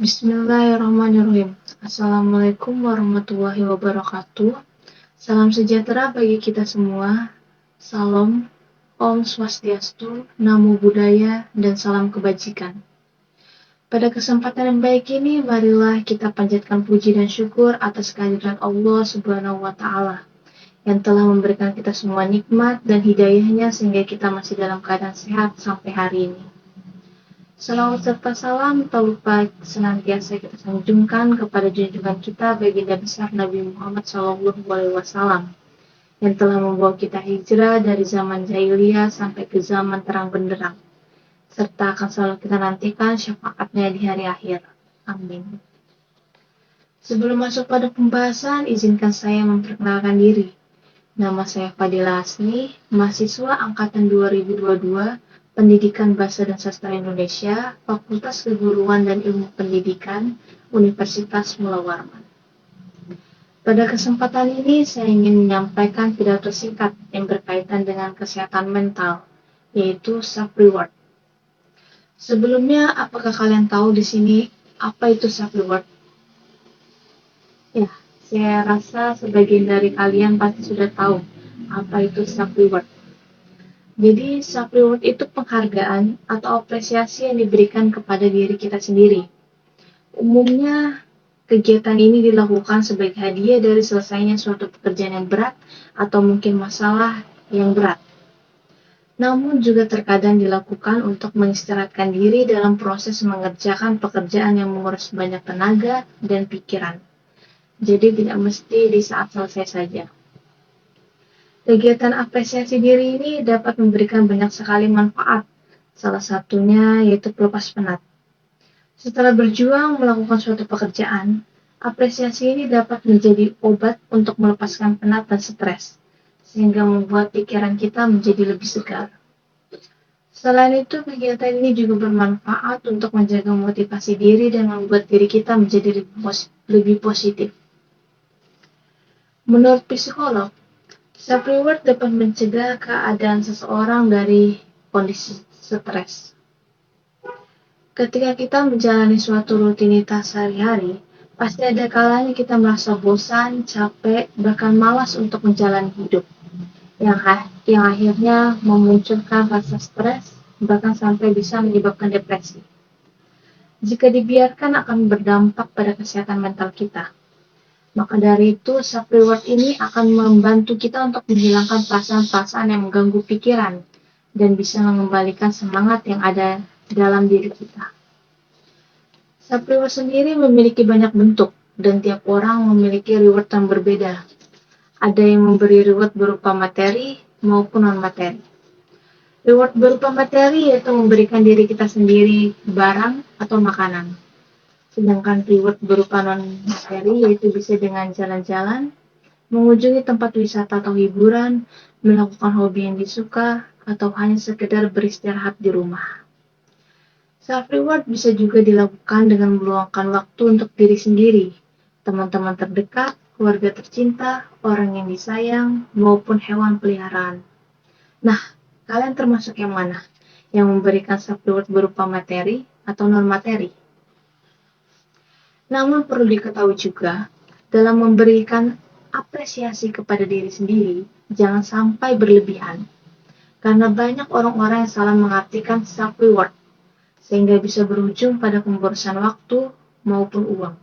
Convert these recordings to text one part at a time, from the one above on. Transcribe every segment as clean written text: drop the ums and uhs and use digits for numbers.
Bismillahirrahmanirrahim. Assalamualaikum warahmatullahi wabarakatuh. Salam sejahtera bagi kita semua. Salam, Om Swastiastu, Namo Buddhaya, dan salam kebajikan. Pada kesempatan yang baik ini, marilah kita panjatkan puji dan syukur atas kehadiran Allah Subhanahu wa Ta'ala yang telah memberikan kita semua nikmat dan hidayahnya sehingga kita masih dalam keadaan sehat sampai hari ini. Salawat serta salam tak lupa senantiasa kita sanjungkan kepada junjungan kita baginda besar Nabi Muhammad SAW yang telah membawa kita hijrah dari zaman jahiliyah sampai ke zaman terang benderang, serta akan selalu kita nantikan syafaatnya di hari akhir. Amin. Sebelum masuk pada pembahasan, izinkan saya memperkenalkan diri. Nama saya Fadila Asni, mahasiswa angkatan 2022, Pendidikan Bahasa dan Sastra Indonesia, Fakultas Keguruan dan Ilmu Pendidikan, Universitas Mula Warman. Pada kesempatan ini, saya ingin menyampaikan pidato singkat yang berkaitan dengan kesehatan mental, yaitu self-reward. Sebelumnya, apakah kalian tahu di sini apa itu self-reward? Ya, saya rasa sebagian dari kalian pasti sudah tahu apa itu self-reward. Jadi, self-reward itu penghargaan atau apresiasi yang diberikan kepada diri kita sendiri. Umumnya, kegiatan ini dilakukan sebagai hadiah dari selesainya suatu pekerjaan yang berat atau mungkin masalah yang berat. Namun juga terkadang dilakukan untuk mengistirahatkan diri dalam proses mengerjakan pekerjaan yang menguras banyak tenaga dan pikiran. Jadi tidak mesti di saat selesai saja. Kegiatan apresiasi diri ini dapat memberikan banyak sekali manfaat, salah satunya yaitu pelepas penat. Setelah berjuang melakukan suatu pekerjaan, apresiasi ini dapat menjadi obat untuk melepaskan penat dan stres, sehingga membuat pikiran kita menjadi lebih segar. Selain itu, kegiatan ini juga bermanfaat untuk menjaga motivasi diri dan membuat diri kita menjadi lebih positif. Menurut psikolog, self-reward dapat mencegah keadaan seseorang dari kondisi stres. Ketika kita menjalani suatu rutinitas sehari-hari, pasti ada kalanya kita merasa bosan, capek, bahkan malas untuk menjalani hidup. Yang akhirnya memunculkan rasa stres, bahkan sampai bisa menyebabkan depresi. Jika dibiarkan akan berdampak pada kesehatan mental kita. Maka dari itu, self-reward ini akan membantu kita untuk menghilangkan perasaan-perasaan yang mengganggu pikiran dan bisa mengembalikan semangat yang ada dalam diri kita. Self-reward sendiri memiliki banyak bentuk dan tiap orang memiliki reward yang berbeda. Ada yang memberi reward berupa materi maupun non-materi. Reward berupa materi yaitu memberikan diri kita sendiri barang atau makanan. Sedangkan reward berupa non-materi yaitu bisa dengan jalan-jalan, mengunjungi tempat wisata atau hiburan, melakukan hobi yang disuka, atau hanya sekedar beristirahat di rumah. Self-reward bisa juga dilakukan dengan meluangkan waktu untuk diri sendiri, teman-teman terdekat, keluarga tercinta, orang yang disayang, maupun hewan peliharaan. Nah, kalian termasuk yang mana? Yang memberikan self-reward berupa materi atau non-materi? Namun perlu diketahui juga, dalam memberikan apresiasi kepada diri sendiri, jangan sampai berlebihan. Karena banyak orang-orang yang salah mengartikan self-reward, sehingga bisa berujung pada pemborosan waktu maupun uang.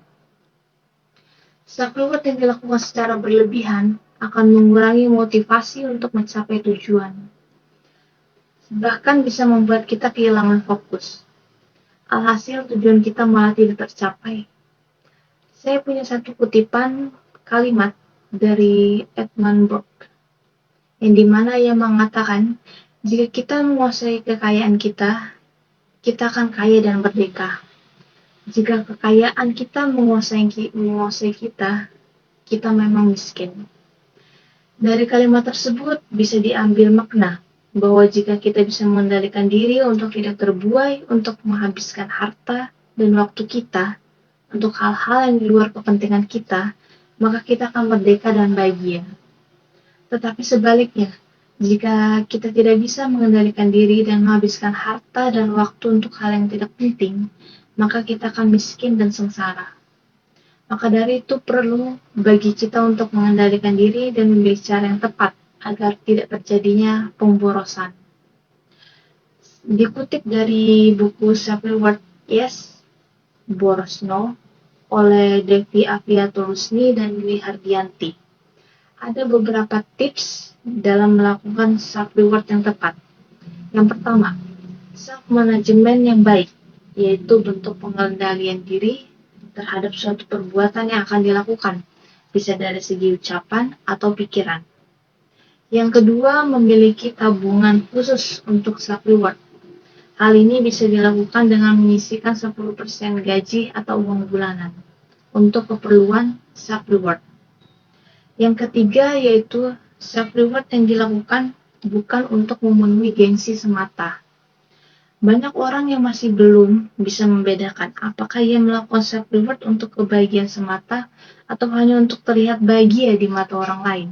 Self-reward yang dilakukan secara berlebihan akan mengurangi motivasi untuk mencapai tujuan. Bahkan bisa membuat kita kehilangan fokus. Alhasil tujuan kita malah tidak tercapai. Saya punya satu kutipan kalimat dari Edmund Burke, yang dimana ia mengatakan, jika kita menguasai kekayaan kita akan kaya dan merdeka. Jika kekayaan kita menguasai kita memang miskin. Dari kalimat tersebut bisa diambil makna bahwa jika kita bisa mengendalikan diri untuk tidak terbuai untuk menghabiskan harta dan waktu kita untuk hal-hal yang di luar kepentingan kita, maka kita akan merdeka dan bahagia. Tetapi sebaliknya, jika kita tidak bisa mengendalikan diri dan menghabiskan harta dan waktu untuk hal yang tidak penting, maka kita akan miskin dan sengsara. Maka dari itu perlu bagi kita untuk mengendalikan diri dan memilih cara yang tepat agar tidak terjadinya pemborosan. Dikutip dari buku Self-Reward Yes, Boros No oleh Devi Afiatulusni dan Dwi Hardianti. Ada beberapa tips dalam melakukan self-reward yang tepat. Yang pertama, self-management yang baik, yaitu bentuk pengendalian diri terhadap suatu perbuatan yang akan dilakukan, bisa dari segi ucapan atau pikiran. Yang kedua, memiliki tabungan khusus untuk self-reward. Hal ini bisa dilakukan dengan menyisihkan 10% gaji atau uang bulanan untuk keperluan self-reward. Yang ketiga yaitu self-reward yang dilakukan bukan untuk memenuhi gengsi semata. Banyak orang yang masih belum bisa membedakan apakah ia melakukan self-reward untuk kebahagiaan semata atau hanya untuk terlihat bahagia di mata orang lain.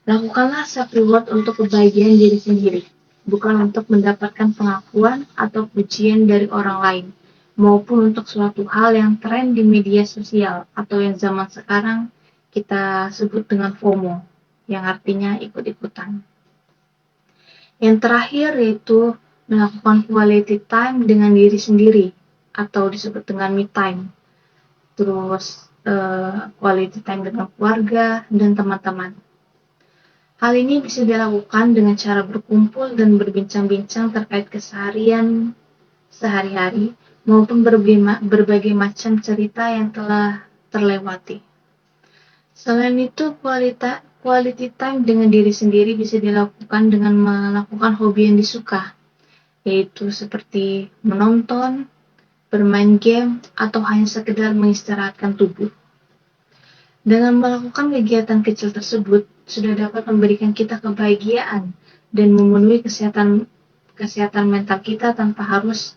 Lakukanlah self-reward untuk kebahagiaan diri sendiri, bukan untuk mendapatkan pengakuan atau pujian dari orang lain, maupun untuk suatu hal yang tren di media sosial atau yang zaman sekarang kita sebut dengan FOMO, yang artinya ikut-ikutan. Yang terakhir yaitu melakukan quality time dengan diri sendiri, atau disebut dengan me time. Terus quality time dengan keluarga dan teman-teman. Hal ini bisa dilakukan dengan cara berkumpul dan berbincang-bincang terkait keseharian sehari-hari maupun berbagai macam cerita yang telah terlewati. Selain itu, quality time dengan diri sendiri bisa dilakukan dengan melakukan hobi yang disuka, yaitu seperti menonton, bermain game, atau hanya sekedar mengistirahatkan tubuh. Dengan melakukan kegiatan kecil tersebut, sudah dapat memberikan kita kebahagiaan dan memenuhi kesehatan mental kita tanpa harus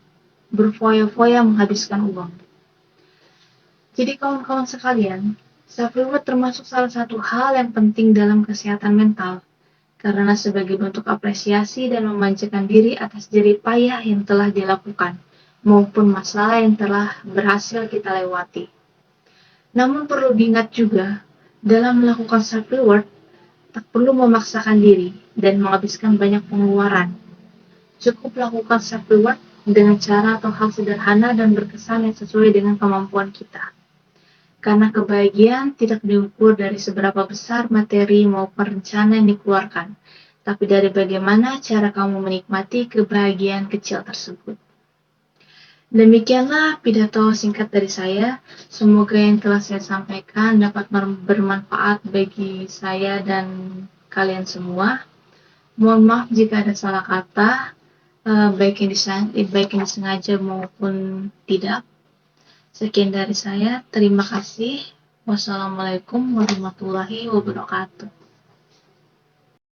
berfoya-foya menghabiskan uang. Jadi kawan-kawan sekalian, self-reward termasuk salah satu hal yang penting dalam kesehatan mental, karena sebagai bentuk apresiasi dan memanjakan diri atas jerih payah yang telah dilakukan, maupun masalah yang telah berhasil kita lewati. Namun perlu diingat juga, dalam melakukan self-reward, tak perlu memaksakan diri dan menghabiskan banyak pengeluaran. Cukup lakukan self-reward dengan cara atau hal sederhana dan berkesan yang sesuai dengan kemampuan kita. Karena kebahagiaan tidak diukur dari seberapa besar materi maupun rencana yang dikeluarkan, tapi dari bagaimana cara kamu menikmati kebahagiaan kecil tersebut. Demikianlah pidato singkat dari saya. Semoga yang telah saya sampaikan dapat bermanfaat bagi saya dan kalian semua. Mohon maaf jika ada salah kata, baik yang disengaja maupun tidak. Sekian dari saya. Terima kasih. Wassalamualaikum warahmatullahi wabarakatuh.